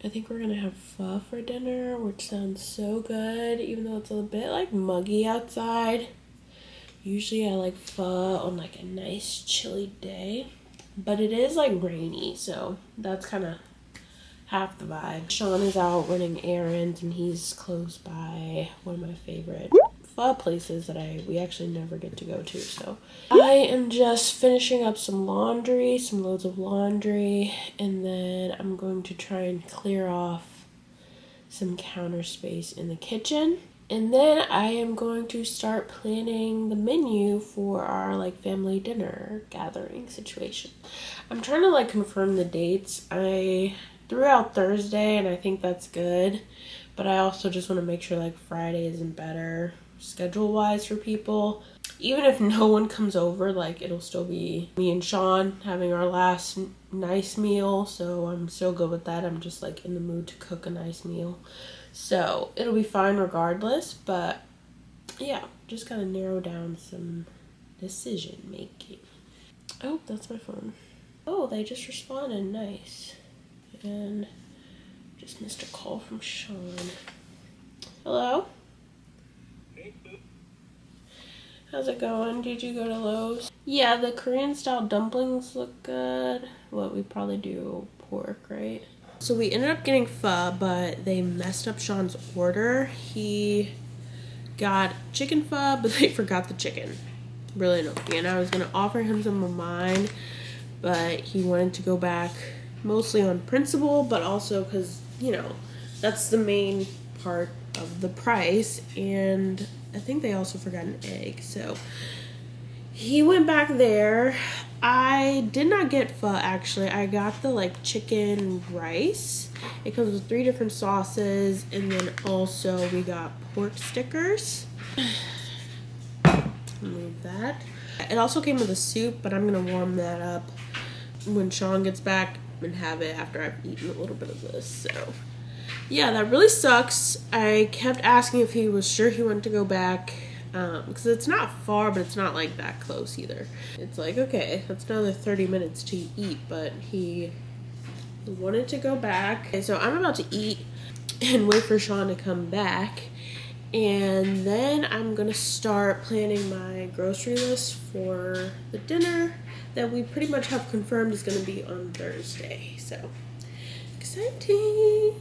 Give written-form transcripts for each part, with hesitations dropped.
I think we're gonna have pho for dinner, which sounds so good, even though it's a bit like muggy outside. Usually I like pho on like a nice chilly day, but it is like rainy, so that's kind of half the vibe. Sean is out running errands and he's close by one of my favorite pho places that we actually never get to go to. So I am just finishing up some laundry, some loads of laundry, and then I'm going to try and clear off some counter space in the kitchen. And then I am going to start planning the menu for our like family dinner gathering situation. I'm trying to like confirm the dates. I threw out Thursday and I think that's good, but I also just want to make sure like Friday isn't better schedule wise for people. Even if no one comes over, like it'll still be me and Sean having our last nice meal, so I'm still good with that. I'm just like in the mood to cook a nice meal, so it'll be fine regardless. But yeah, just gotta narrow down some decision making. Oh, that's my phone. Oh, they just responded. Nice. And just missed a call from Sean. Hello? How's it going? Did you go to Lowe's? Yeah, the Korean style dumplings look good. What we probably do pork, right? So we ended up getting pho, but they messed up Sean's order. He got chicken pho, but they forgot the chicken. Really annoying. And I was gonna offer him some of mine, but he wanted to go back mostly on principle, but also because, you know, that's the main part of the price. And I think they also forgot an egg, so he went back there. I did not get pho actually. I got the like chicken rice. It comes with 3 different sauces, and then also we got pork stickers. Move that. It also came with a soup, but I'm gonna warm that up when Sean gets back and have it after I've eaten a little bit of this. So yeah, that really sucks. I kept asking if he was sure he wanted to go back, because it's not far, but it's not like that close either. It's like, okay, that's another 30 minutes to eat, but he wanted to go back. And so I'm about to eat and wait for Sean to come back, and then I'm gonna start planning my grocery list for the dinner that we pretty much have confirmed is gonna be on Thursday. So exciting.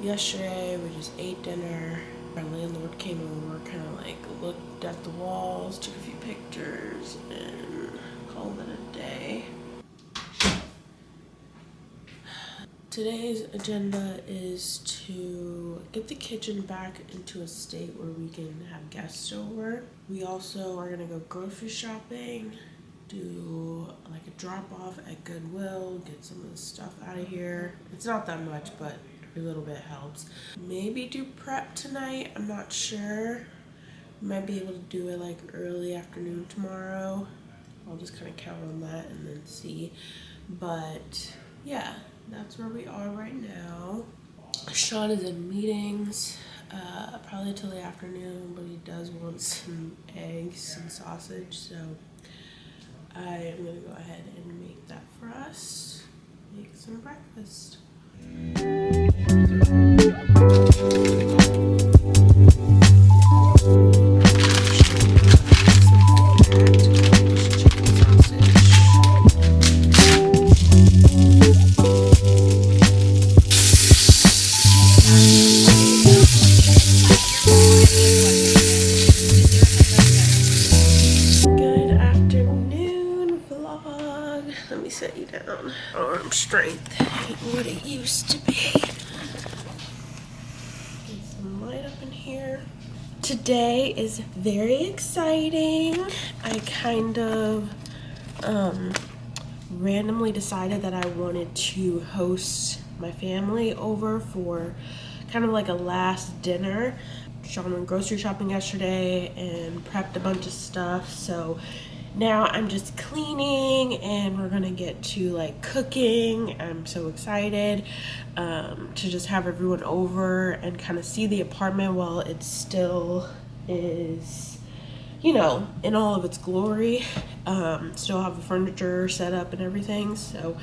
Yesterday we just ate dinner. Our landlord came over kind of like looked at the walls, took a few pictures, and called it a day. Today's agenda is to get the kitchen back into a state where we can have guests over. We also are gonna go grocery shopping, do like a drop off at Goodwill, get some of the stuff out of here. It's not that much, but every little bit helps. Maybe do prep tonight, I'm not sure. Might be able to do it like early afternoon tomorrow. I'll just kind of count on that and then see. But yeah, that's where we are right now. Sean is in meetings, probably till the afternoon, but he does want some eggs and sausage, so I am gonna go ahead and make that for us. Make some breakfast. Good afternoon, vlog. Let me set you down. Arm strength ain't what it used to be. Get some light up in here. Today is very exciting. I kind of randomly decided that I wanted to host my family over for kind of like a last dinner. Sean went grocery shopping yesterday and prepped a bunch of stuff, so now I'm just cleaning and we're gonna get to like cooking. I'm so excited to just have everyone over and kind of see the apartment while it still is, you know, in all of its glory. Still have the furniture set up and everything, so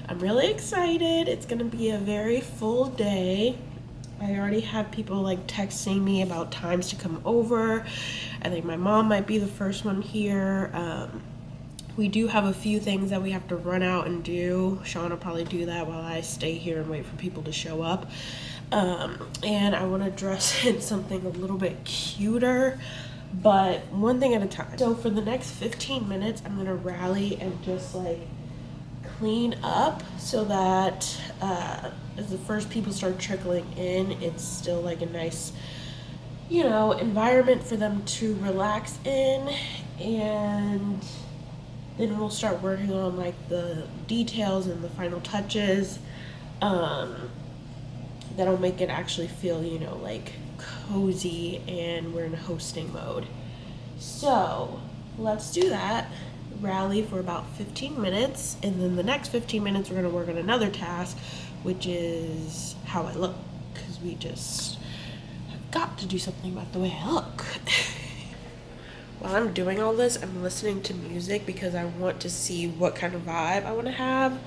I'm really excited. It's gonna be a very full day. I already have people like texting me about times to come over. I think my mom might be the first one here. We do have a few things that we have to run out and do. Sean will probably do that while I stay here and wait for people to show up. And I want to dress in something a little bit cuter, but one thing at a time. So for the next 15 minutes, I'm gonna rally and just like clean up so that as the first people start trickling in, it's still like a nice, you know, environment for them to relax in, and then we'll start working on like the details and the final touches that'll make it actually feel, you know, like cozy and we're in hosting mode. So let's do that. Rally for about 15 minutes, and then the next 15 minutes we're going to work on another task, which is how I look, because we just have got to do something about the way I look. While I'm doing all this, I'm listening to music because I want to see what kind of vibe I want to have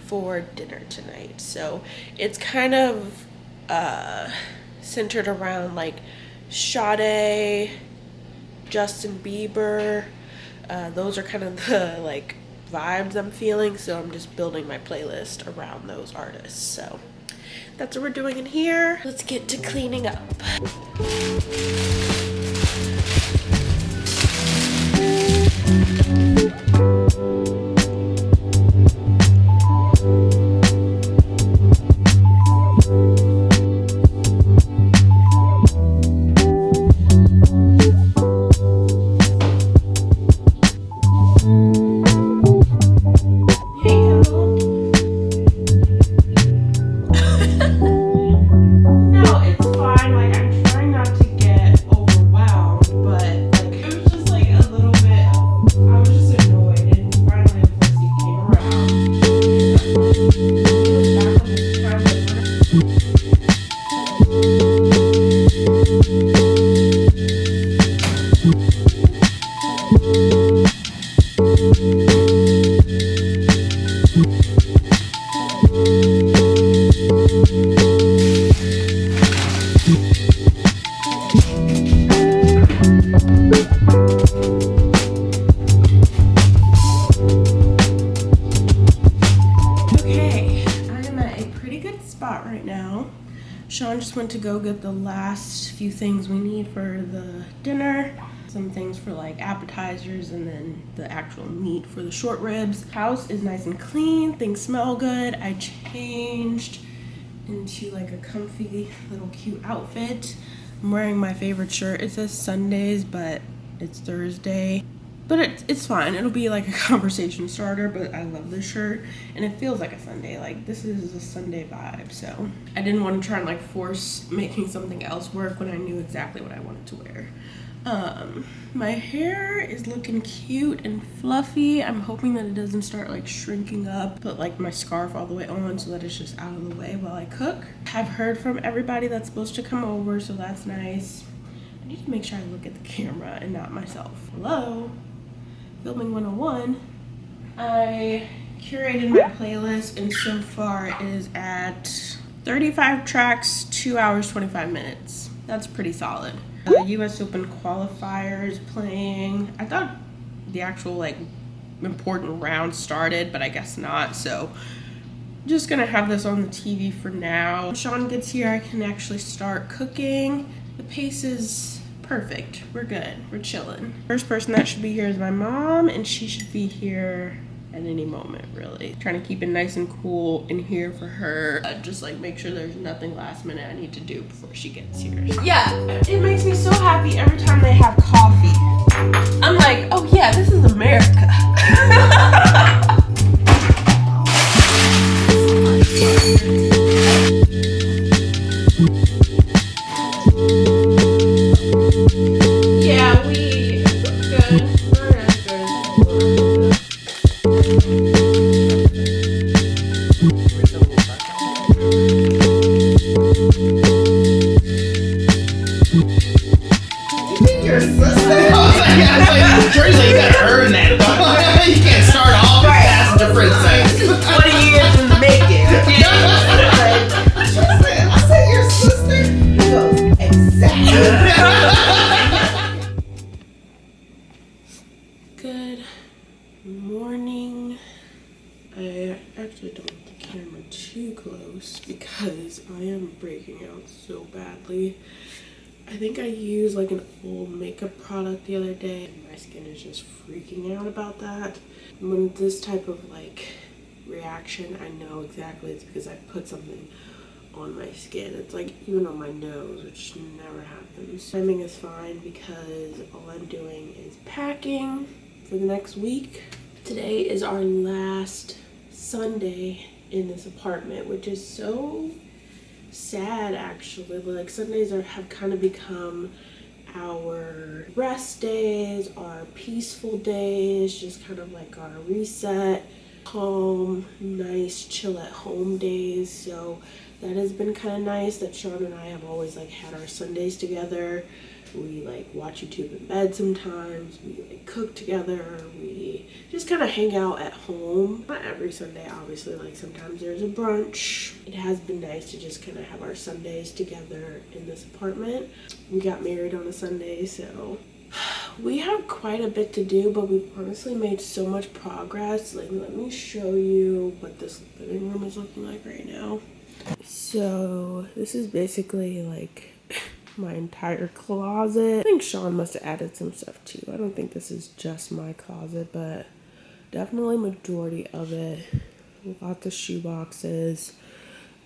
for dinner tonight. So it's kind of centered around like Sade, Justin Bieber. Those are kind of the like vibes I'm feeling, so I'm just building my playlist around those artists. So that's what we're doing in here. Let's get to cleaning up. Sean just went to go get the last few things we need for the dinner. some things for like appetizers, and then the actual meat for the short ribs. House is nice and clean, things smell good. I changed into like a comfy little cute outfit. I'm wearing my favorite shirt. It says Sundays, but it's Thursday. But it's fine. It'll be like a conversation starter, but I love this shirt. And it feels like a Sunday. Like, this is a Sunday vibe, so. I didn't want to try and like force making something else work when I knew exactly what I wanted to wear. My hair is looking cute and fluffy. I'm hoping that it doesn't start like shrinking up. Put like my scarf all the way on so that it's just out of the way while I cook. I've heard from everybody that's supposed to come over, so that's nice. I need to make sure I look at the camera and not myself. Hello? Filming 101. I curated my playlist, and so far it is at 35 tracks, 2 hours, 25 minutes. That's pretty solid. US Open qualifier is playing. I thought the actual like important round started, but I guess not, so I'm just gonna have this on the TV for now. When Sean gets here, I can actually start cooking. The pace is perfect. We're good. We're chilling. First person that should be here is my mom, and she should be here at any moment, really. Trying to keep it nice and cool in here for her. Just like make sure there's nothing last minute I need to do before she gets here. Yeah, it makes me so happy every time they have coffee. I'm like, oh yeah, this is America. Yeah, we're good. We're as good as You think your sister? Seriously, you gotta earn that. You can't start off as passenger princess. 20 years in the making. I said your sister? He goes, exactly. Good morning. I actually don't want the camera too close because I am breaking out so badly. I think I used like an old makeup product the other day, and my skin is just freaking out about that. When this type of like reaction, I know exactly it's because I put something on my skin. It's like even on my nose, which never happens. Timing is fine because all I'm doing is packing for the next week. Today is our last Sunday in this apartment, which is so sad actually. Like Sundays have kind of become our rest days, our peaceful days, just kind of like our reset, calm, nice, chill at home days. So that has been kind of nice that Sean and I have always like had our Sundays together. We like watch YouTube in bed sometimes, we like cook together, we just kind of hang out at home. Not every Sunday, obviously, like sometimes there's a brunch. It has been nice to just kind of have our Sundays together in this apartment. We got married on a Sunday, so we have quite a bit to do, but we've honestly made so much progress. Like, let me show you what this living room is looking like right now. So this is basically like my entire closet. I think Sean must have added some stuff too. I don't think this is just my closet, but definitely majority of it. Lots of shoe boxes.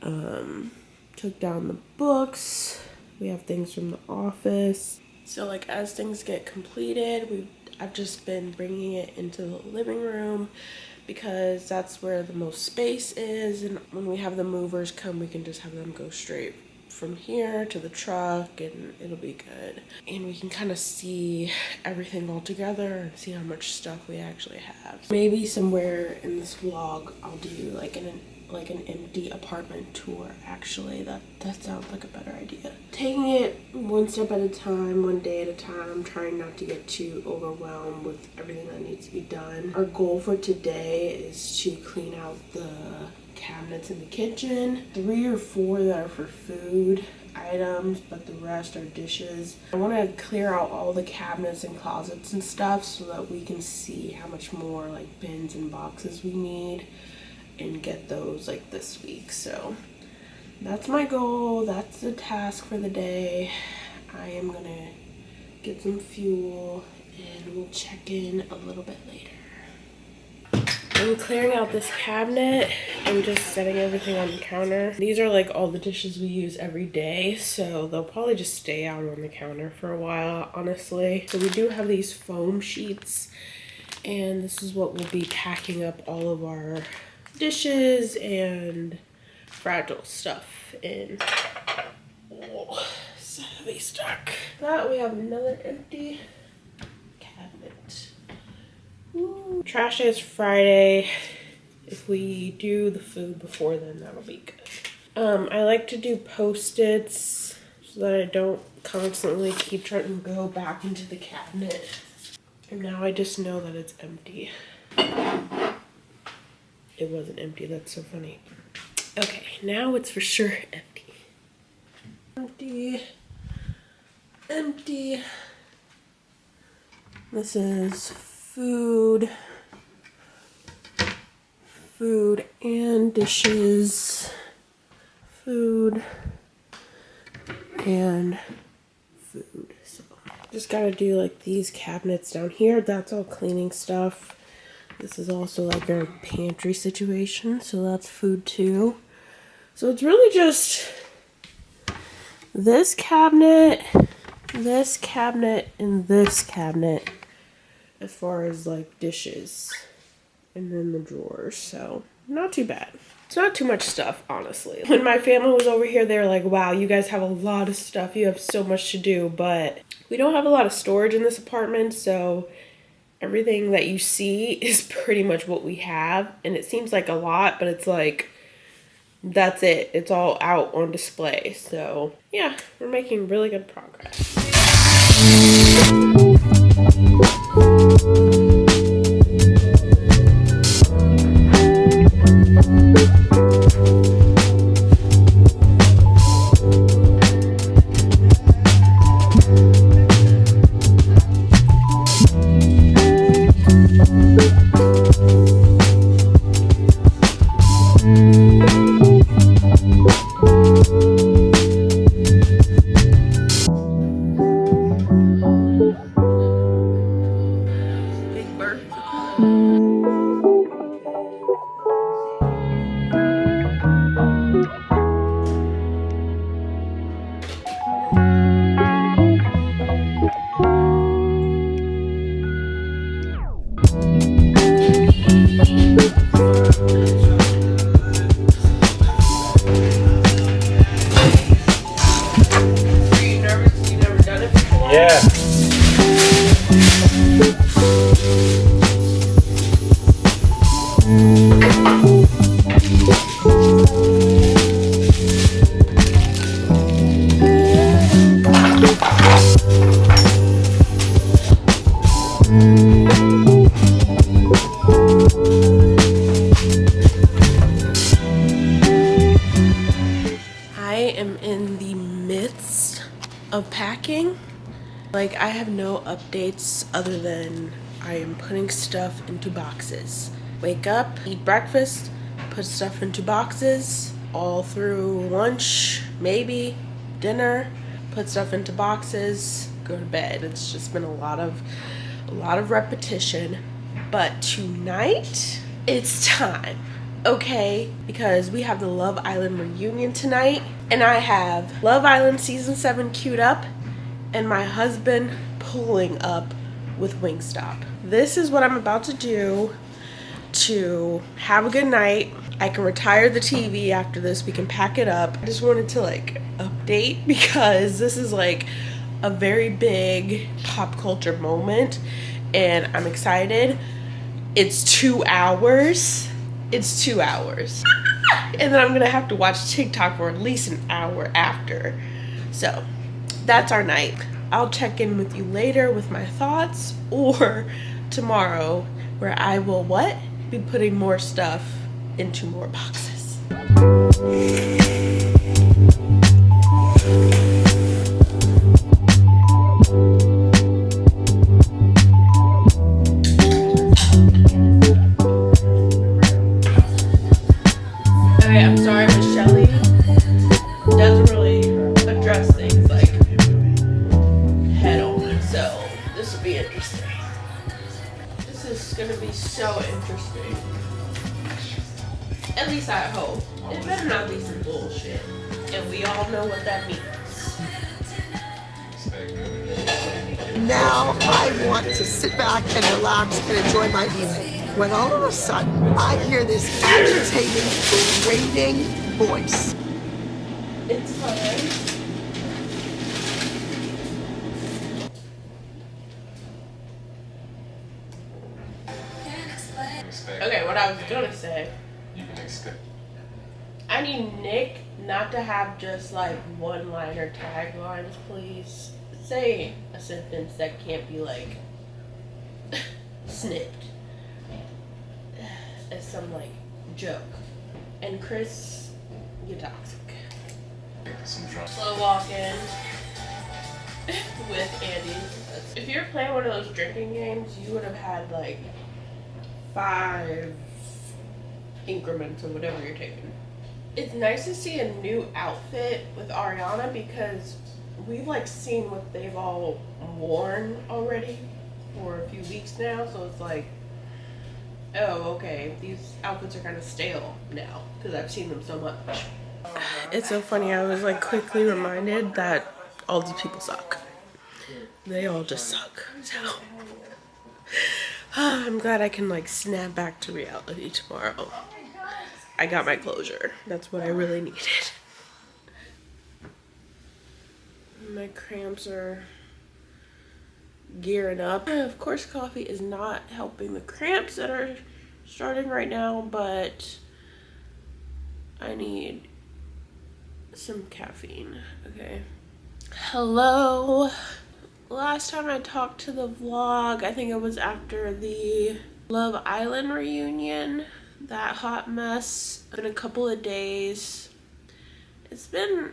Took down the books. We have things from the office. So like as things get completed, I've just been bringing it into the living room because that's where the most space is, and when we have the movers come, we can just have them go straight from here to the truck and it'll be good. And we can kind of see everything all together and see how much stuff we actually have. Maybe somewhere in this vlog I'll do like an empty apartment tour. Actually, that sounds like a better idea. Taking it one step at a time, one day at a time, trying not to get too overwhelmed with everything that needs to be done. Our goal for today is to clean out the cabinets in the kitchen. 3 or 4 that are for food items, but the rest are dishes. I want to clear out all the cabinets and closets and stuff so that we can see how much more like bins and boxes we need and get those like this week. So that's my goal. That's the task for the day. I am gonna get some fuel, and we'll check in a little bit later. I'm clearing out this cabinet and just setting everything on the counter. These are like all the dishes we use every day, so they'll probably just stay out on the counter for a while, honestly. So we do have these foam sheets, and this is what we'll be packing up all of our dishes and fragile stuff in. Oh, it's heavy stuck. That we have another empty cabinet. Woo. Trash is Friday. If we do the food before then, that'll be good. I like to do Post-its so that I don't constantly keep trying to go back into the cabinet. And now I just know that it's empty. It wasn't empty, that's so funny. Okay, now it's for sure empty. Empty. Empty. This is food and dishes, food and food. So just gotta do like these cabinets down here. That's all cleaning stuff. This is also like our pantry situation, so that's food too. So it's really just this cabinet, and this cabinet as far as like dishes, and then the drawers. So not too bad. It's not too much stuff, honestly. When my family was over here, they were like, wow, you guys have a lot of stuff. You have so much to do, but we don't have a lot of storage in this apartment, so everything that you see is pretty much what we have. And it seems like a lot, but it's like, that's it. It's all out on display. So yeah, we're making really good progress. Of packing. Like, I have no updates other than I am putting stuff into boxes. Wake up, eat breakfast, put stuff into boxes, all through lunch, maybe dinner, put stuff into boxes, go to bed. It's just been a lot of repetition. But tonight, it's time. Okay, because we have the Love Island reunion tonight, and I have Love Island season 7 queued up and my husband pulling up with Wingstop. This is what I'm about to do to have a good night. I can retire the TV after this. We can pack it up. I just wanted to like update because this is like a very big pop culture moment and I'm excited. It's 2 hours. It's 2 hours. And then I'm gonna have to watch TikTok for at least an hour after. So that's our night. I'll check in with you later with my thoughts or tomorrow where I will what? Be putting more stuff into more boxes. Okay, I'm sorry, but Shelly doesn't really address things like head on. So interesting. This is gonna be so interesting. At least I hope. It better not be some bullshit. And we all know what that means. Now I want to sit back and relax and enjoy my evening. When all of a sudden I hear this agitating, grating voice. It's fine. Okay, what I was gonna say. You can expect. I need Nick not to have just like one-liner taglines, please. Say a sentence that can't be like snipped as some like joke. And Chris, you're toxic. Some drunk. Slow walking with Andy. If you're playing one of those drinking games, you would have had like 5 increments of whatever you're taking. It's nice to see a new outfit with Ariana because we've like seen what they've all worn already for a few weeks now, so it's like, oh, okay, these outfits are kind of stale now because I've seen them so much. It's so funny, I was like quickly reminded that all these people suck. They all just suck. So I'm glad I can like snap back to reality tomorrow. I got my closure. That's what I really needed. My cramps are gearing up. Of course, coffee is not helping the cramps that are starting right now, but I need some caffeine. Okay. Hello. Last time I talked to the vlog, I think it was after the Love Island reunion. That hot mess. In a couple of days. It's been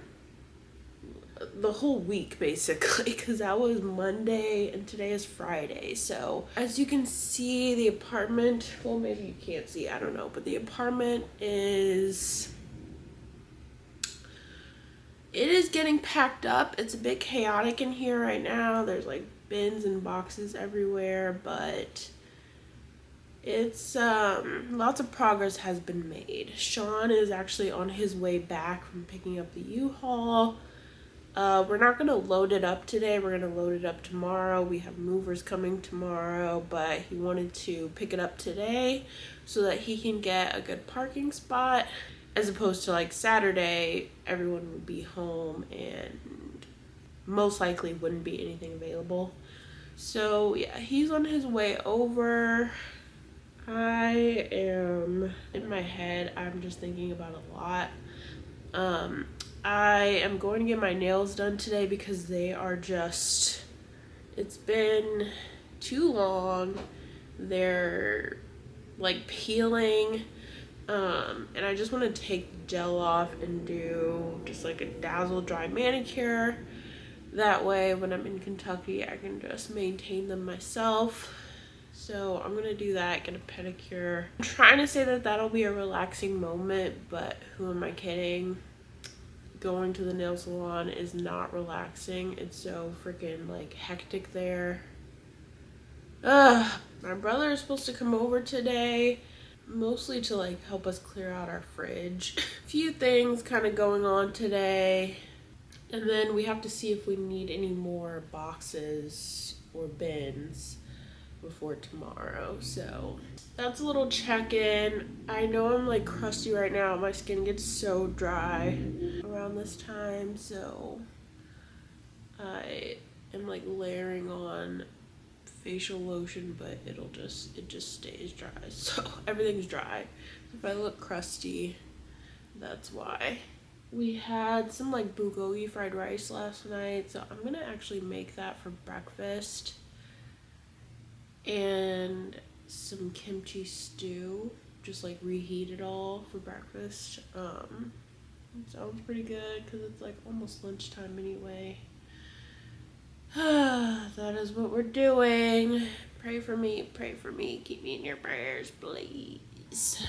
the whole week basically, because that was Monday and today is Friday. So as you can see, the apartment, well, maybe you can't see, I don't know, but the apartment is, it is getting packed up. It's a bit chaotic in here right now. There's like bins and boxes everywhere, but it's lots of progress has been made. Sean is actually on his way back from picking up the U-Haul. We're not gonna load it up today. We're gonna load it up tomorrow. We have movers coming tomorrow, but he wanted to pick it up today so that he can get a good parking spot, as opposed to like Saturday, everyone would be home and most likely wouldn't be anything available. So yeah, he's on his way over. I am in my head, I'm just thinking about a lot. I am going to get my nails done today because they are just, it's been too long. They're like peeling, and I just want to take the gel off and do just like a dazzle dry manicure. That way when I'm in Kentucky I can just maintain them myself. So I'm gonna do that, get a pedicure. I'm trying to say that that'll be a relaxing moment, but who am I kidding? Going to the nail salon is not relaxing. It's so freaking like hectic there. My brother is supposed to come over today, mostly to like help us clear out our fridge. A few things kind of going on today. And then we have to see if we need any more boxes or bins before tomorrow. So that's a little check-in. I know I'm like crusty right now. My skin gets so dry around this time, so I am like layering on facial lotion, but it just stays dry. So everything's dry. If I look crusty, that's why. We had some like bulgogi fried rice last night, so I'm gonna actually make that for breakfast. And some kimchi stew, just like reheat it all for breakfast. It sounds pretty good because it's like almost lunchtime anyway. That is what we're doing. Pray for me, keep me in your prayers, please.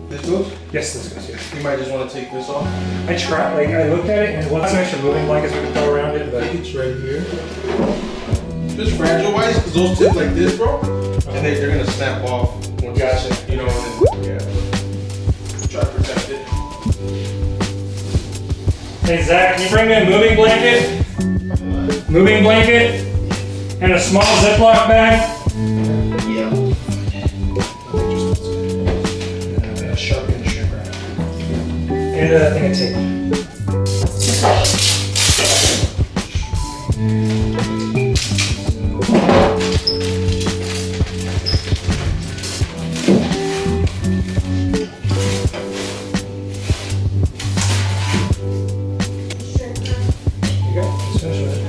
This goes? Yes, this goes, yeah. You might just want to take this off. I tried, like, I looked at it and one some extra moving blankets we could throw around it, but It's right here. Just fragile wise, because those tip like this, bro, and they're gonna snap off. Once Gotcha. You know, and then, yeah. Try to protect it. Hey Zach, can you bring me a moving blanket? Moving blanket and a small Ziploc bag? Yeah. A Sharpie and a shrink wrap. And a thing of tape. You go. Just finish with it.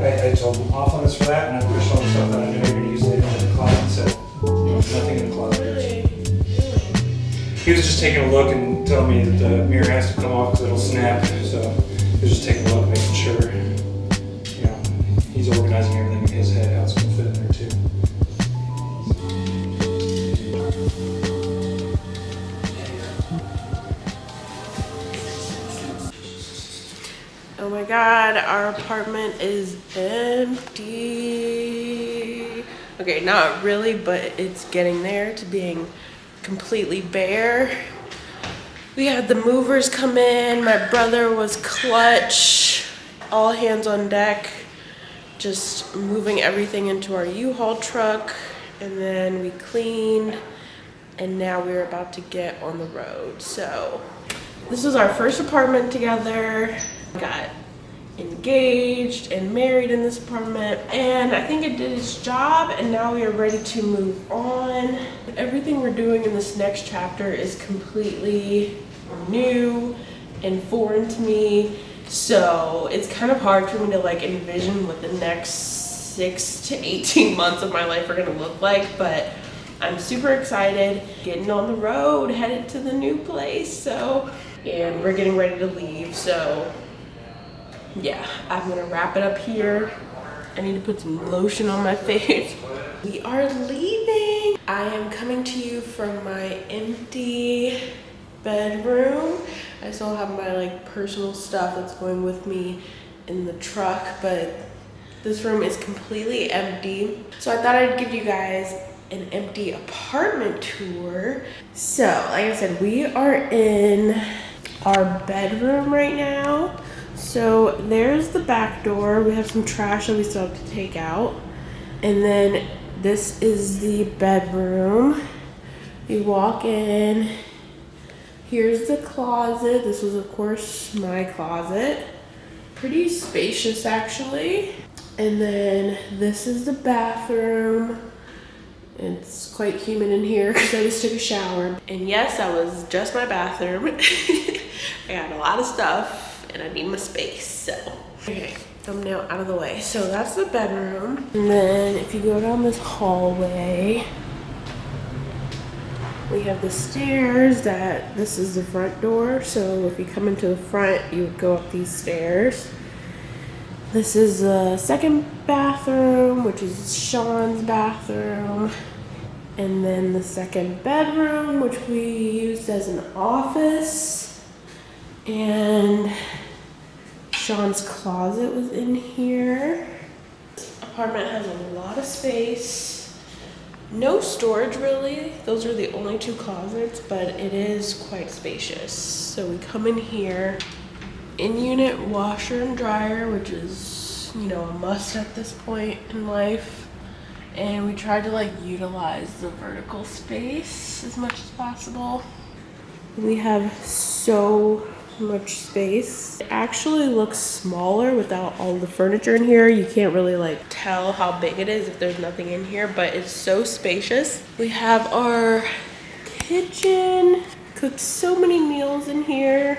I told him off limits for that, and I pushed all the stuff that I knew they were going to use later in the closet, so nothing in the closet. He was just taking a look and telling me that the mirror has to come off because it'll snap, so he was just taking a look, making sure, you know, he's organizing everything in his head, how it's going to fit in there too. Oh my god, our apartment is empty. Okay, not really, but it's getting there to being completely bare. We had the movers come in. My brother was clutch. All hands on deck. Just moving everything into our U-Haul truck. And then we cleaned. And now we're about to get on the road. So this was our first apartment together. Got engaged and married in this apartment, and I think it did its job, and now we are ready to move on. Everything we're doing in this next chapter is completely new and foreign to me, so it's kind of hard for me to like envision what the next 6 to 18 months of my life are gonna look like, but I'm super excited. Getting on the road, headed to the new place, and we're getting ready to leave, so yeah, I'm gonna wrap it up here. I need to put some lotion on my face. We are leaving. I am coming to you from my empty bedroom. I still have my like personal stuff that's going with me in the truck, but this room is completely empty. So I thought I'd give you guys an empty apartment tour. So, like I said, we are in our bedroom right now. So there's the back door. We have some trash that we still have to take out. And then this is the bedroom. You walk in. Here's the closet. This was, of course, my closet. Pretty spacious, actually. And then this is the bathroom. It's quite humid in here because I just took a shower. And yes, that was just my bathroom. I got a lot of stuff and I need my space, so. Okay, thumbnail out of the way. So that's the bedroom. And then if you go down this hallway, we have the stairs this is the front door. So if you come into the front, you would go up these stairs. This is the second bathroom, which is Sean's bathroom. And then the second bedroom, which we used as an office. And Sean's closet was in here. This apartment has a lot of space. No storage really. Those are the only two closets, but it is quite spacious. So we come in here. In-unit washer and dryer, which is, you know, a must at this point in life. And we tried to like utilize the vertical space as much as possible. We have so much space. It actually looks smaller without all the furniture in here. You can't really like tell how big it is if there's nothing in here, but it's so spacious. We have our kitchen. Cooked so many meals in here.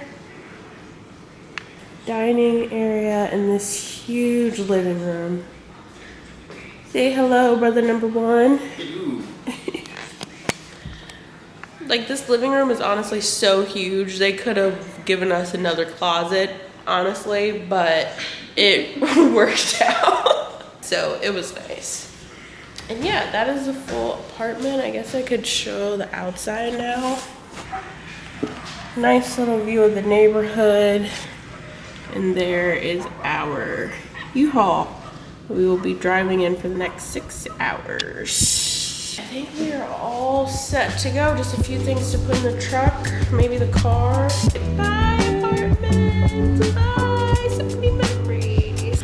Dining area and this huge living room. Say hello, brother number one. Like, this living room is honestly so huge. They could have given us another closet, honestly, but it worked out. So it was nice. And yeah, that is a full apartment. I guess I could show the outside now. Nice little view of the neighborhood. And there is our U-Haul. We will be driving in for the next 6 hours. I think we are all set to go. Just a few things to put in the truck, maybe the car. Bye, apartment. Bye. So many memories.